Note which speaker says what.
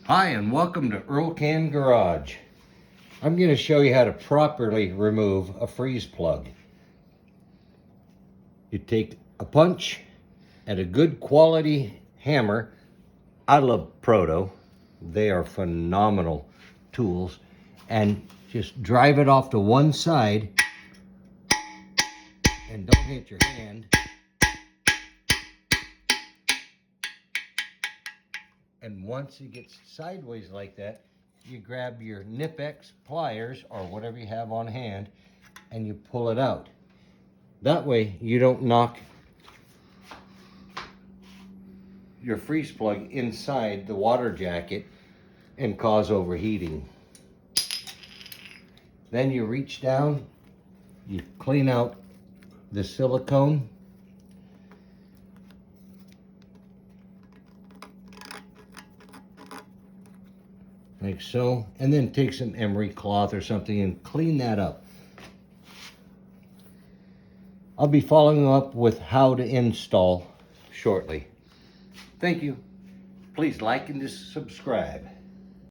Speaker 1: Hi and welcome to Earl Can Garage. I'm going to show you how to properly remove a freeze plug. You take a punch and a good quality hammer. I love Proto. They are phenomenal tools. And just drive it off to one side and don't hit your hand. And once it gets sideways like that, you grab your Nip-X pliers or whatever you have on hand and you pull it out. That way you don't knock your freeze plug inside the water jacket and cause overheating. Then you reach down, you clean out the silicone. Like so, and then take some emery cloth or something and clean that up. I'll be following up with how to install shortly. Thank you. Please like and subscribe.